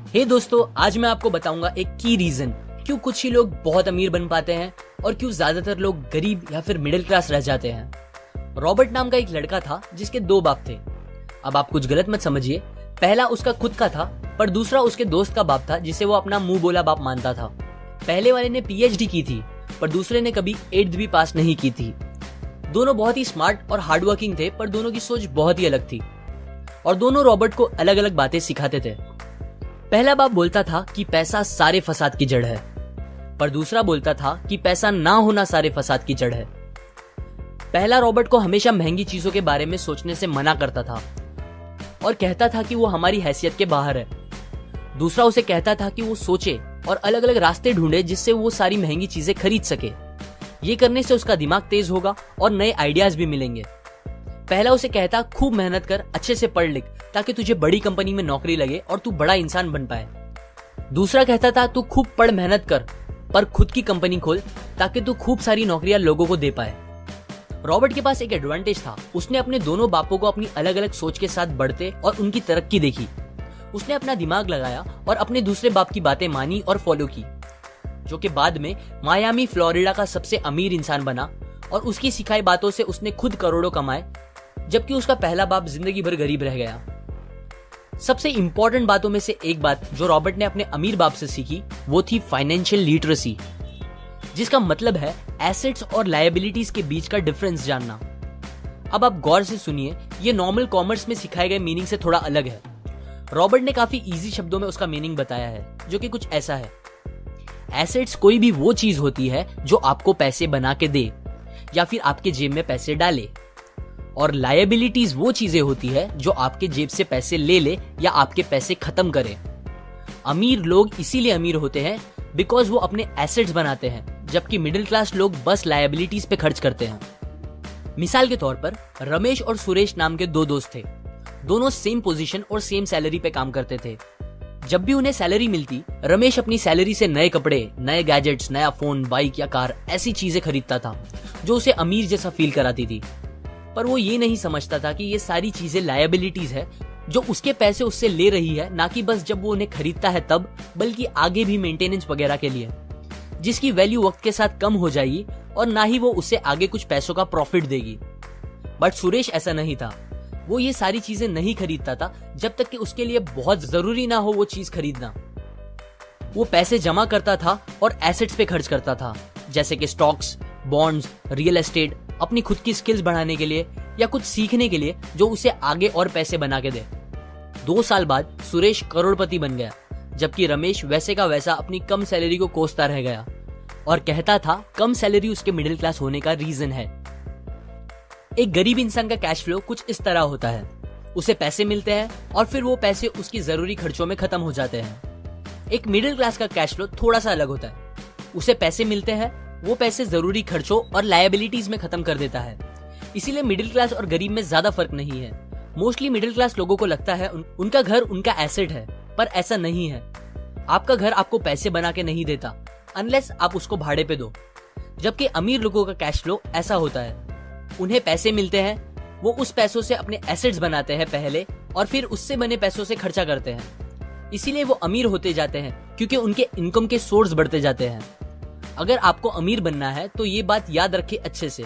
हे दोस्तों, आज मैं आपको बताऊंगा एक की रीजन क्यों कुछ ही लोग बहुत अमीर बन पाते हैं और क्यों ज्यादातर लोग गरीब या फिर मिडिल क्लास रह जाते हैं। रॉबर्ट नाम का एक लड़का था जिसके दो बाप थे। अब आप कुछ गलत मत समझिए, पहला उसका खुद का था पर दूसरा उसके दोस्त का बाप था जिसे वो अपना मुंह बोला बाप मानता था। पहले वाले ने पीएचडी की थी पर दूसरे ने कभी 8th भी पास नहीं की थी। दोनों बहुत ही स्मार्ट और हार्डवर्किंग थे पर दोनों की सोच बहुत ही अलग थी और दोनों रॉबर्ट को अलग अलग बातें सिखाते थे। पहला बाप बोलता था कि पैसा सारे फसाद की जड़ है, पर दूसरा बोलता था कि पैसा ना होना सारे फसाद की जड़ है। पहला रॉबर्ट को हमेशा महंगी चीजों के बारे में सोचने से मना करता था और कहता था कि वो हमारी हैसियत के बाहर है। दूसरा उसे कहता था कि वो सोचे और अलग अलग रास्ते ढूंढे जिससे वो सारी महंगी चीजें खरीद सके। ये करने से उसका दिमाग तेज होगा और नए आइडियाज भी मिलेंगे। पहला उसे कहता खूब मेहनत कर, अच्छे से पढ़ लिख ताकि तुझे बड़ी कंपनी में नौकरी लगे और तू बड़ा इंसान बन पाए। दूसरा कहता था तू खूब पढ़ मेहनत कर पर खुद की कंपनी खोल ताकि तू खूब सारी नौकरियां लोगों को दे पाए। रॉबर्ट के पास एक एडवांटेज था, उसने अपने दोनों बापों को अपनी अलग अलग सोच के साथ बढ़ते और उनकी तरक्की देखी। उसने अपना दिमाग लगाया और अपने दूसरे बाप की बातें मानी और फॉलो की, जो कि बाद में मायामी फ्लोरिडा का सबसे अमीर इंसान बना और उसकी सिखाई बातों से उसने खुद करोड़ों कमाए, जबकि उसका पहला बाप जिंदगी भर गरीब रह गया। सबसे इंपॉर्टेंट बातों में से एक बात जो रॉबर्ट ने अपने अमीर बाप से सीखी वो थी फाइनेंशियल लिटरेसी, जिसका मतलब है एसेट्स और लायबिलिटीज के बीच का डिफरेंस जानना। अब आप गौर से सुनिए, ये नॉर्मल कॉमर्स में सिखाए गए मीनिंग से थोड़ा अलग है। रॉबर्ट ने काफी इजी शब्दों में उसका मीनिंग बताया है, जो कि कुछ ऐसा है। एसेट्स कोई भी वो चीज होती है जो आपको पैसे बना के दे या फिर आपके जेब में पैसे डाले, और लायबिलिटीज वो चीजें होती है जो आपके जेब से पैसे ले ले या आपके पैसे खत्म करे। अमीर लोग इसीलिए अमीर होते हैं बिकॉज वो अपने एसेट्स बनाते हैं, जबकि मिडिल क्लास लोग बस लायबिलिटीज पे खर्च करते हैं। मिसाल के तौर पर रमेश और सुरेश नाम के दो दोस्त थे। दोनों सेम पोजीशन और सेम सैलरी पे काम करते थे। जब भी उन्हें सैलरी मिलती, रमेश अपनी सैलरी से नए कपड़े, नए गैजेट्स, नया फोन, बाइक या कार ऐसी चीजें खरीदता था जो उसे अमीर जैसा फील कराती थी। पर वो ये नहीं समझता था कि ये सारी चीजें लायबिलिटीज है जो उसके पैसे उससे ले रही है, ना कि बस जब वो उन्हें खरीदता है तब, बल्कि आगे भी मेंटेनेंस वगैरह के लिए, जिसकी वैल्यू वक्त के साथ कम हो जाएगी और ना ही वो उससे आगे कुछ पैसों का प्रॉफिट देगी। बट सुरेश ऐसा नहीं था। वो ये सारी चीजें नहीं खरीदता था जब तक कि उसके लिए बहुत जरूरी ना हो वो चीज खरीदना। वो पैसे जमा करता था और एसेट्स पे खर्च करता था, जैसे कि स्टॉक्स, बॉन्ड्स, रियल एस्टेट, अपनी खुद की स्किल्स बढ़ाने के लिए या कुछ सीखने के लिए जो उसे आगे और पैसे बना के दे। 2 साल बाद सुरेश करोड़पति बन गया, जबकि रमेश वैसे का वैसा अपनी कम सैलरी को कोसता रह गया और कहता था कम सैलरी उसके मिडिल क्लास होने का रीजन है। एक गरीब इंसान का कैश फ्लो कुछ इस तरह होता है, उसे पैसे मिलते हैं और फिर वो पैसे उसकी जरूरी खर्चों में खत्म हो जाते हैं। एक मिडिल क्लास का कैश फ्लो थोड़ा सा अलग होता है, उसे पैसे मिलते हैं, वो पैसे जरूरी खर्चों और लायबिलिटीज में खत्म कर देता है। इसीलिए मिडिल क्लास और गरीब में ज्यादा फर्क नहीं है। मोस्टली मिडिल क्लास लोगों को लगता है उनका घर उनका एसेट है, पर ऐसा नहीं है। आपका घर आपको पैसे बना के नहीं देता अनलेस आप उसको भाड़े पे दो, जबकि अमीर लोगों का कैश फ्लो ऐसा होता है। उन्हें पैसे मिलते हैं, वो उस पैसों से अपने एसेट्स बनाते हैं पहले और फिर उससे बने पैसों से खर्चा करते हैं। इसीलिए वो अमीर होते जाते हैं क्योंकि उनके इनकम के सोर्स बढ़ते जाते हैं। अगर आपको अमीर बनना है तो ये बात याद रखें अच्छे से।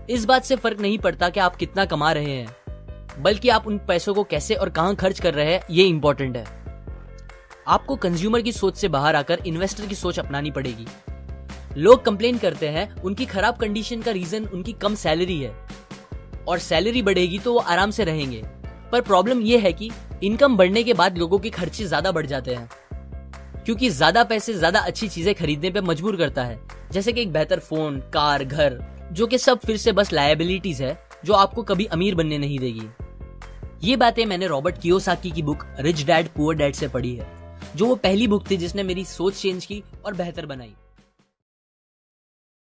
इस बात से फर्क नहीं पड़ता कि आप कितना कमा रहे हैं, बल्कि आप उन पैसों को कैसे और कहां खर्च कर रहे हैं, ये इंपॉर्टेंट है। आपको कंज्यूमर की सोच से बाहर आकर इन्वेस्टर की सोच अपनानी पड़ेगी। लोग कंप्लेन करते हैं उनकी खराब कंडीशन का रीजन उनकी कम सैलरी है और सैलरी बढ़ेगी तो वो आराम से रहेंगे, पर प्रॉब्लम ये है कि इनकम बढ़ने के बाद लोगों के खर्चे ज्यादा बढ़ जाते हैं, क्योंकि ज्यादा पैसे ज्यादा अच्छी चीजें खरीदने पे मजबूर करता है, जैसे कि एक बेहतर फोन, कार, घर, जो कि सब फिर से बस लायबिलिटीज है जो आपको कभी अमीर बनने नहीं देगी। ये बातें मैंने रॉबर्ट कियोसाकी की book rich dad poor dad से पढ़ी है, जो वो पहली बुक थी जिसने मेरी सोच चेंज की और बेहतर बनाई।